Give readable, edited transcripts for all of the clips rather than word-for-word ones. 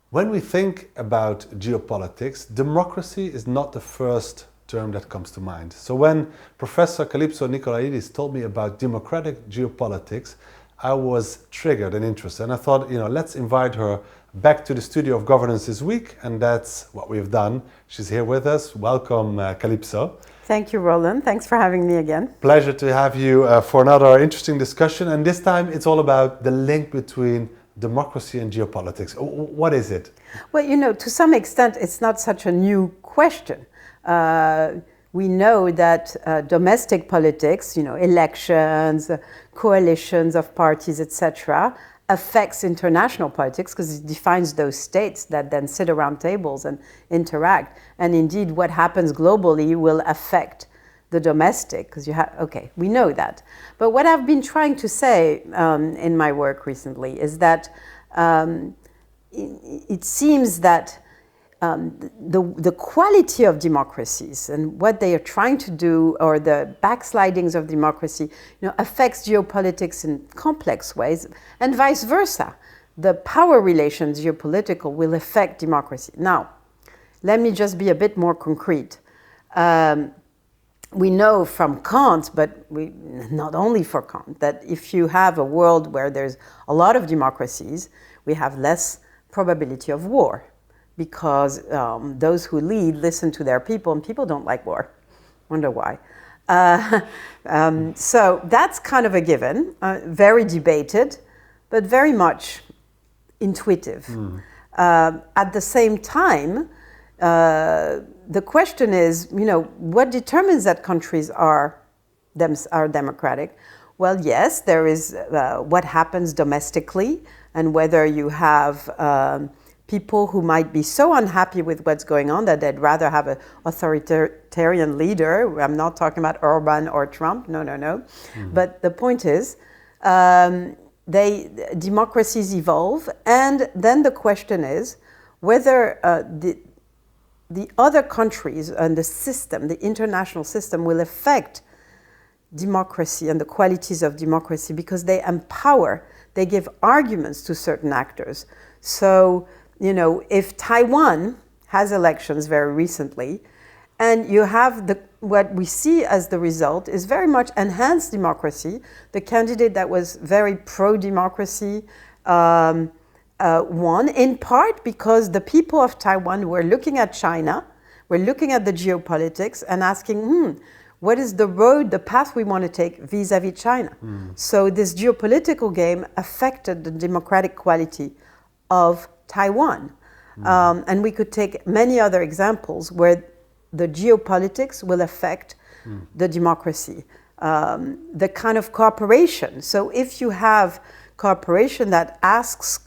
When we think about geopolitics, democracy is not the first term that comes to mind. So when Professor Kalypso Nicolaidis told me about democratic geopolitics, I was triggered and interested. And I thought, let's invite her back to the studio of Governance this week. And that's what we've done. She's here with us. Welcome, Kalypso. Thank you, Roland. Thanks for having me again. Pleasure to have you for another interesting discussion. And this time it's all about the link between democracy and geopolitics. What is it? Well, to some extent, it's not such a new question. We know that domestic politics, elections, coalitions of parties, etc., affects international politics because it defines those states that then sit around tables and interact. And indeed, what happens globally will affect the domestic, because we know that. But what I've been trying to say in my work recently is that it seems that the quality of democracies and what they are trying to do, or the backslidings of democracy, affects geopolitics in complex ways, and vice versa. The power relations, geopolitical, will affect democracy. Now, let me just be a bit more concrete. We know from Kant, but not only for Kant, that if you have a world where there's a lot of democracies, we have less probability of war, because those who lead listen to their people, and people don't like war. Wonder why. So that's kind of a given, very debated, but very much intuitive. At the same time, the question is, what determines that countries are democratic? Well, yes, there is what happens domestically, and whether you have people who might be so unhappy with what's going on that they'd rather have an authoritarian leader. I'm not talking about Orban or Trump, no. Mm-hmm. But the point is, democracies evolve, and then the question is whether the other countries and the system, the international system, will affect democracy and the qualities of democracy, because they empower, they give arguments to certain actors. So, if Taiwan has elections very recently, and you have what we see as the result is very much enhanced democracy. The candidate that was very pro-democracy won, in part because the people of Taiwan were looking at China, were looking at the geopolitics and asking, what is the road, the path we want to take vis-a-vis China? So this geopolitical game affected the democratic quality of Taiwan. And we could take many other examples where the geopolitics will affect the democracy. The kind of cooperation. So if you have cooperation that asks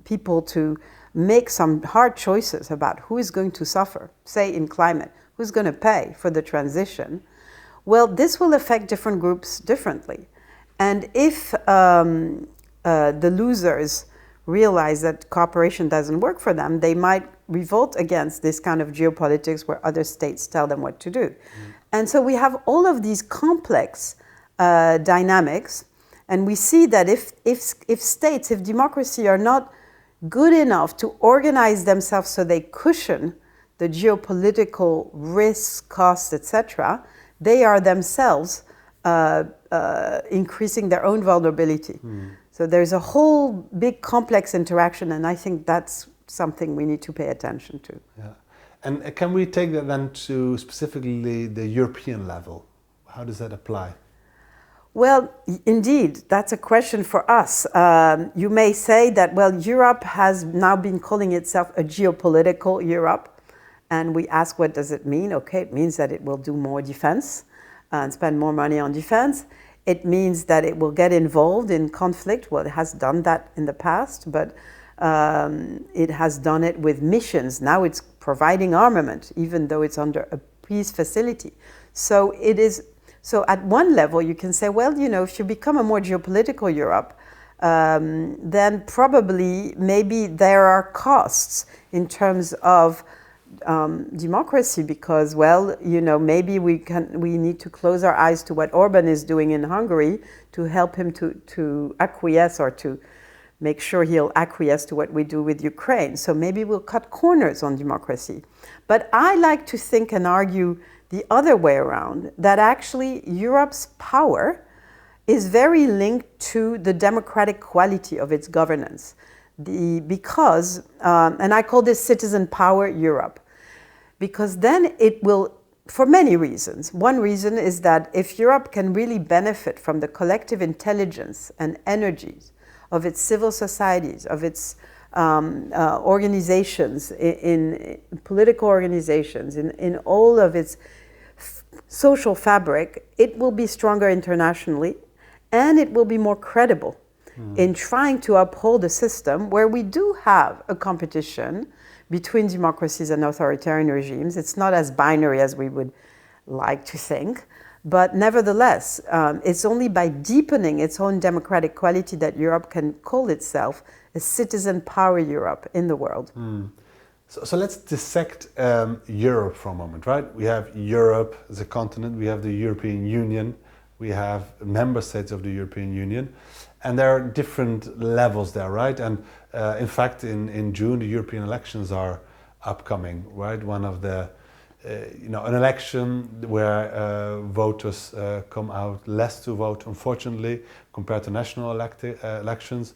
people to make some hard choices about who is going to suffer, say in climate, who's going to pay for the transition, well, this will affect different groups differently. And if the losers realize that cooperation doesn't work for them, they might revolt against this kind of geopolitics where other states tell them what to do. And so we have all of these complex dynamics, and we see that if states, if democracy are not good enough to organize themselves so they cushion the geopolitical risks, costs, etc., they are themselves increasing their own vulnerability. So there's a whole big complex interaction, and I think that's something we need to pay attention to. Yeah. And can we take that then to specifically the European level? How does that apply? Well, indeed, that's a question for us. You may say that, well, Europe has now been calling itself a geopolitical Europe, and we ask, what does it mean? Okay, it means that it will do more defense and spend more money on defense. It means that it will get involved in conflict. Well, it has done that in the past, but it has done it with missions. Now it's providing armament, even though it's under a peace facility. So it is. So at one level, you can say, well, if you become a more geopolitical Europe, then probably maybe there are costs in terms of democracy, because, well, maybe we need to close our eyes to what Orban is doing in Hungary to help him to acquiesce or to make sure he'll acquiesce to what we do with Ukraine. So maybe we'll cut corners on democracy. But I like to think and argue the other way around, that actually Europe's power is very linked to the democratic quality of its governance. Because, and I call this citizen power Europe, because then it will, for many reasons. One reason is that if Europe can really benefit from the collective intelligence and energies of its civil societies, of its organizations, in political organizations, in all of its social fabric, it will be stronger internationally, and it will be more credible in trying to uphold a system where we do have a competition between democracies and authoritarian regimes. It's not as binary as we would like to think, but nevertheless, it's only by deepening its own democratic quality that Europe can call itself a citizen power Europe in the world. So let's dissect Europe for a moment, right? We have Europe as a continent, we have the European Union, we have member states of the European Union, and there are different levels there, right? And in fact, in June, the European elections are upcoming, right? One of the, an election where voters come out less to vote, unfortunately, compared to national elections.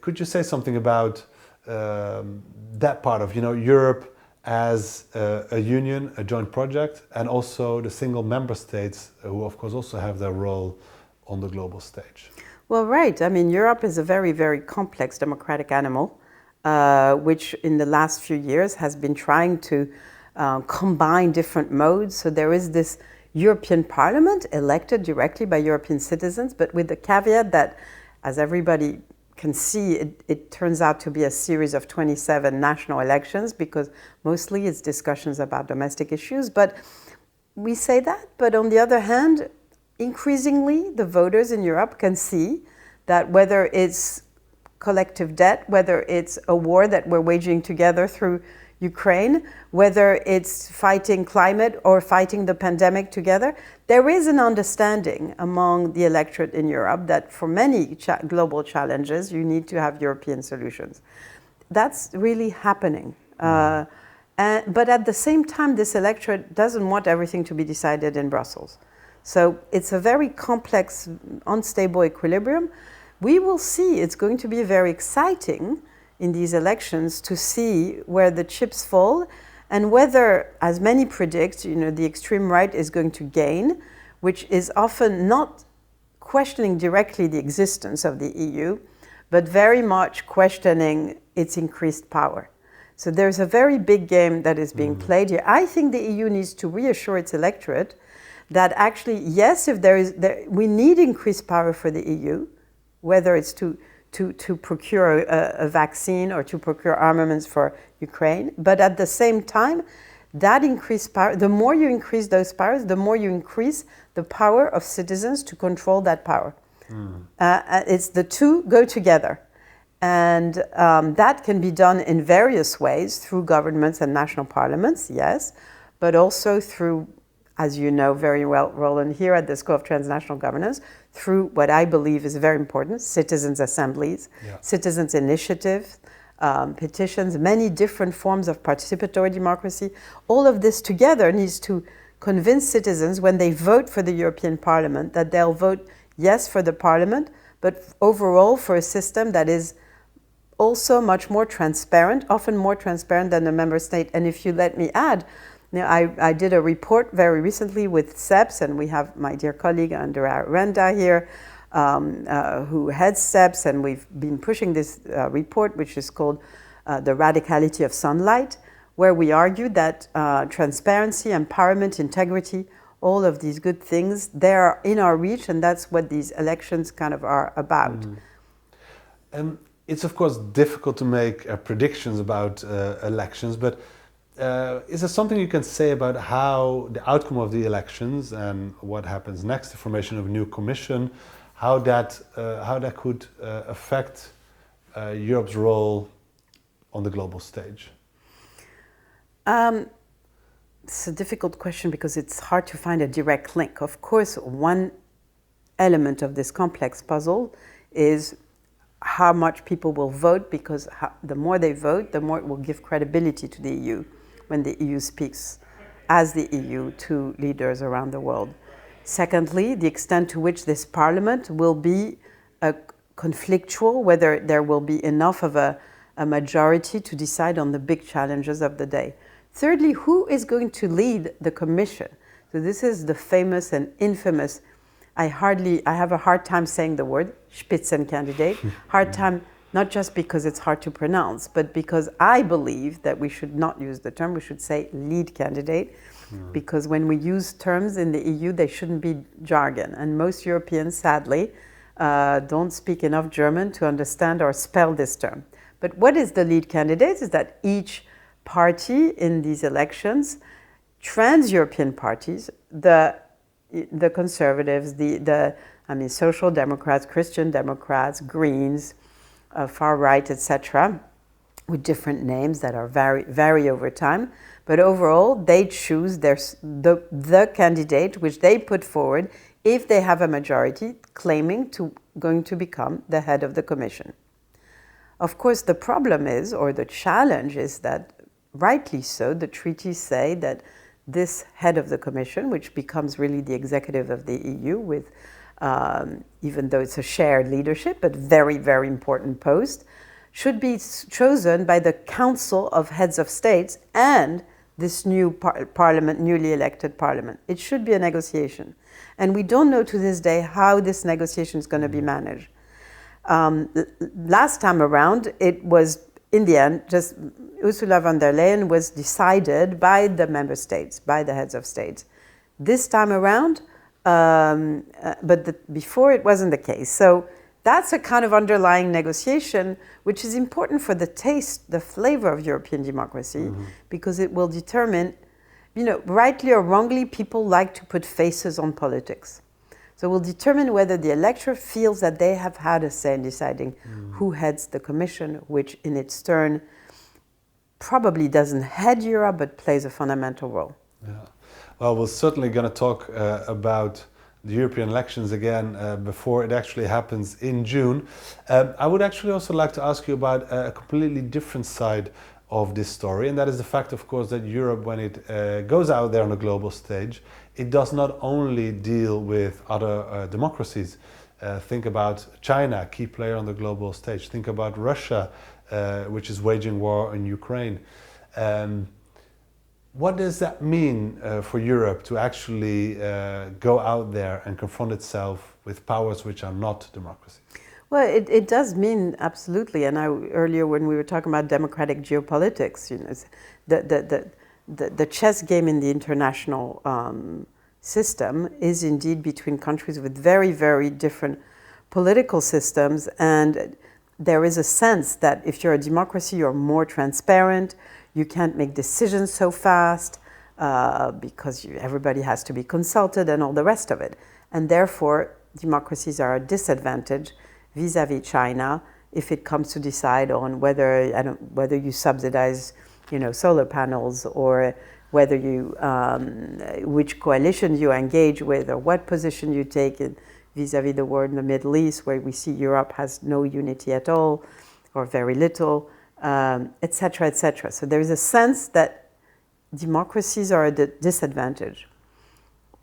Could you say something about that part of, Europe as a union, a joint project, and also the single member states who, of course, also have their role on the global stage? Well, right. I mean, Europe is a very, very complex democratic animal, which in the last few years has been trying to combine different modes. So there is this European Parliament elected directly by European citizens, but with the caveat that, as everybody can see, it turns out to be a series of 27 national elections, because mostly it's discussions about domestic issues. But we say that, but on the other hand, increasingly the voters in Europe can see that whether it's collective debt, whether it's a war that we're waging together through Ukraine, whether it's fighting climate or fighting the pandemic together, there is an understanding among the electorate in Europe that for many global challenges, you need to have European solutions. That's really happening. But at the same time, this electorate doesn't want everything to be decided in Brussels. So it's a very complex, unstable equilibrium. We will see. It's going to be very exciting in these elections to see where the chips fall and whether, as many predict, the extreme right is going to gain, which is often not questioning directly the existence of the EU, but very much questioning its increased power. So there's a very big game that is being played here. I think the EU needs to reassure its electorate that actually, yes, if we need increased power for the EU, whether it's to procure a vaccine or to procure armaments for Ukraine. But at the same time, that increased power, the more you increase those powers, the more you increase the power of citizens to control that power. It's the two go together. And that can be done in various ways through governments and national parliaments, yes, but also through, as you know very well, Roland, here at the School of Transnational Governance, through what I believe is very important, citizens' assemblies, citizens' initiatives, petitions, many different forms of participatory democracy. All of this together needs to convince citizens when they vote for the European Parliament that they'll vote yes for the Parliament, but overall for a system that is also much more transparent, often more transparent than the member state. And if you let me add, I did a report very recently with CEPS, and we have my dear colleague Andrea Renda here, who heads CEPS, and we've been pushing this report, which is called The Radicality of Sunlight, where we argue that transparency, empowerment, integrity, all of these good things, they're in our reach, and that's what these elections kind of are about. It's of course difficult to make predictions about elections, but is there something you can say about how the outcome of the elections and what happens next, the formation of a new commission, how that could affect Europe's role on the global stage? It's a difficult question because it's hard to find a direct link. Of course, one element of this complex puzzle is how much people will vote, because the more they vote, the more it will give credibility to the EU when the EU speaks as the EU to leaders around the world. Secondly, the extent to which this parliament will be conflictual, whether there will be enough of a majority to decide on the big challenges of the day. Thirdly, who is going to lead the Commission? So this is the famous and infamous, I have a hard time saying the word, Spitzencandidate, hard time, not just because it's hard to pronounce, but because I believe that we should not use the term, we should say lead candidate, because when we use terms in the EU, they shouldn't be jargon. And most Europeans, sadly, don't speak enough German to understand or spell this term. But what is the lead candidate is that each party in these elections, trans-European parties, the conservatives, Social Democrats, Christian Democrats, Greens, far right, etc., with different names that are vary over time. But overall, they choose the candidate which they put forward if they have a majority claiming going to become the head of the Commission. Of course, the problem is, or the challenge is that, rightly so, the treaties say that this head of the Commission, which becomes really the executive of the EU with, even though it's a shared leadership, but very, very important post, should be chosen by the Council of Heads of States and this new parliament, newly elected parliament. It should be a negotiation. And we don't know to this day how this negotiation is going to be managed. Last time around, it was, in the end, just Ursula von der Leyen was decided by the member states, by the heads of states. This time around, before it wasn't the case. So that's a kind of underlying negotiation which is important for the taste, the flavor of European democracy, because it will determine, rightly or wrongly, people like to put faces on politics. So we'll determine whether the electorate feels that they have had a say in deciding who heads the Commission, which in its turn probably doesn't head Europe, but plays a fundamental role. Yeah. Well, we're certainly going to talk about the European elections again before it actually happens in June. I would actually also like to ask you about a completely different side of this story, and that is the fact, of course, that Europe, when it goes out there on a global stage, it does not only deal with other democracies. Think about China, a key player on the global stage. Think about Russia, which is waging war in Ukraine. What does that mean for Europe to actually go out there and confront itself with powers which are not democracies? Well, it does mean absolutely. And earlier when we were talking about democratic geopolitics, the chess game in the international system is indeed between countries with very, very different political systems. And there is a sense that if you're a democracy, you're more transparent. You can't make decisions so fast because everybody has to be consulted and all the rest of it. And therefore, democracies are at a disadvantage vis-à-vis China if it comes to decide on whether you subsidize, solar panels, or whether you which coalition you engage with, or what position you take vis-à-vis the war in the Middle East, where we see Europe has no unity at all, or very little, etc., etc. So there is a sense that democracies are at a disadvantage.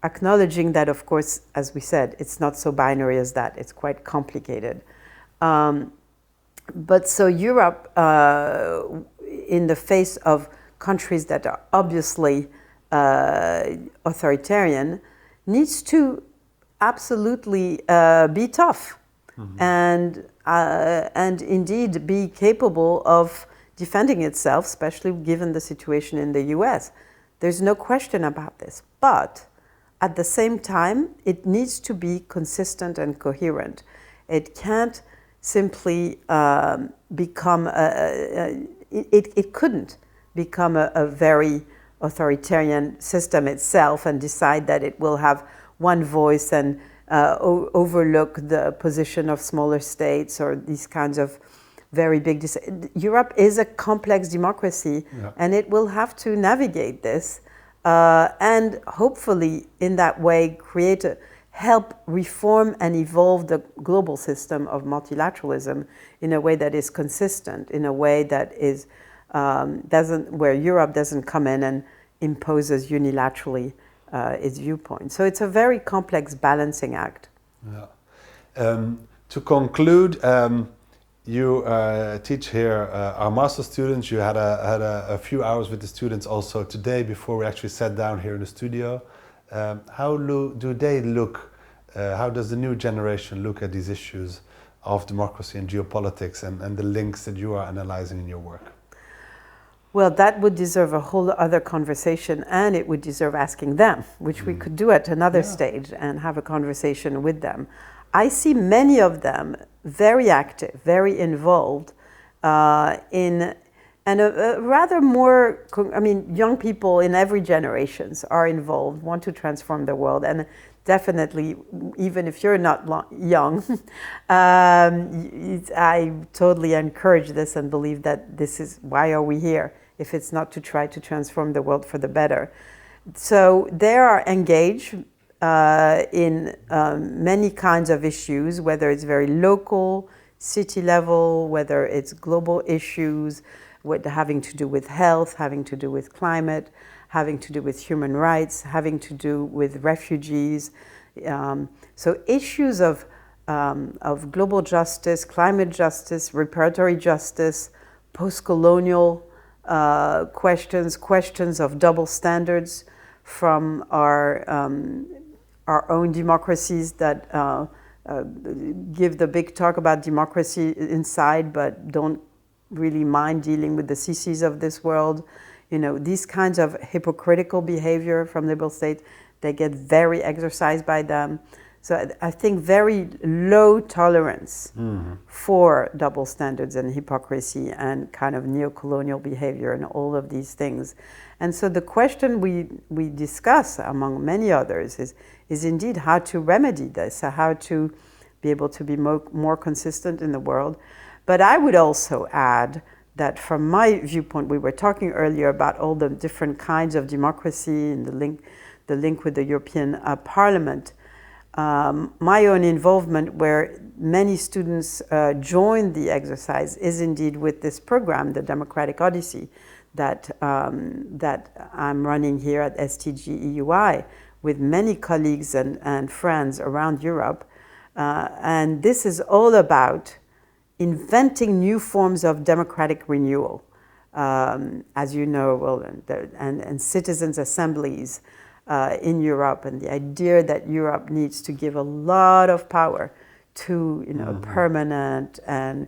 Acknowledging that, of course, as we said, it's not so binary as that. It's quite complicated. But so Europe, in the face of countries that are obviously authoritarian, needs to absolutely be tough and indeed be capable of defending itself, especially given the situation in the US. There's no question about this. But at the same time, it needs to be consistent and coherent. It can't simply become it couldn't become a very authoritarian system itself and decide that it will have one voice and overlook the position of smaller states or these kinds of very big... Europe is a complex democracy, and it will have to navigate this and hopefully in that way help reform and evolve the global system of multilateralism in a way that is consistent, in a way that is where Europe doesn't come in and imposes unilaterally its viewpoint. So it's a very complex balancing act. Yeah. To conclude, you teach here our master students. You had a few hours with the students also today before we actually sat down here in the studio. How do they look? How does the new generation look at these issues of democracy and geopolitics and the links that you are analyzing in your work? Well, that would deserve a whole other conversation, and it would deserve asking them, which we could do at another stage and have a conversation with them. I see many of them very active, very involved in, and a rather more, I mean, young people in every generation are involved, want to transform the world, and definitely, even if you're not young, I totally encourage this and believe that this is, why are we here if it's not to try to transform the world for the better? So they are engaged in many kinds of issues, whether it's very local, city level, whether it's global issues, having to do with health, having to do with climate, having to do with human rights, having to do with refugees. So issues of global justice, climate justice, reparatory justice, post-colonial questions of double standards from our own democracies that give the big talk about democracy inside, but don't really mind dealing with the CCs of this world. You know, these kinds of hypocritical behavior from liberal states, they get very exercised by them. So I think very low tolerance for double standards and hypocrisy and kind of neo-colonial behavior and all of these things. And so the question we discuss, among many others, is indeed how to remedy this, how to be able to be more consistent in the world. But I would also add that from my viewpoint, we were talking earlier about all the different kinds of democracy and the link with the European Parliament. My own involvement, where many students joined the exercise, is indeed with this program, the Democratic Odyssey, that I'm running here at STG EUI with many colleagues and friends around Europe. And this is all about inventing new forms of democratic renewal. As you know, well, and citizens' assemblies in Europe, and the idea that Europe needs to give a lot of power to, permanent and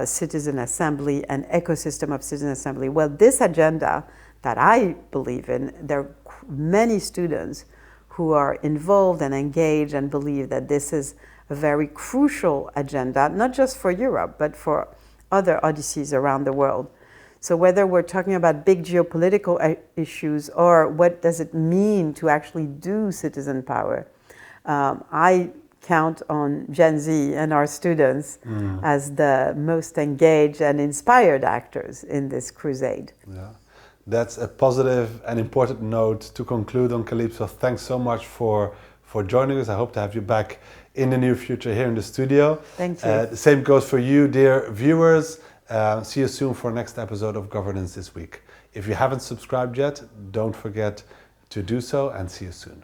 citizen assembly and ecosystem of citizen assembly. Well, this agenda that I believe in, there are many students who are involved and engaged and believe that this is a very crucial agenda, not just for Europe, but for other odysseys around the world. So whether we're talking about big geopolitical issues or what does it mean to actually do citizen power, I count on Gen Z and our students as the most engaged and inspired actors in this crusade. Yeah, that's a positive and important note to conclude on, Kalypso. Thanks so much for joining us. I hope to have you back in the near future here in the studio. Thank you. The same goes for you, dear viewers. See you soon for next episode of Governance This Week. If you haven't subscribed yet, don't forget to do so, and see you soon.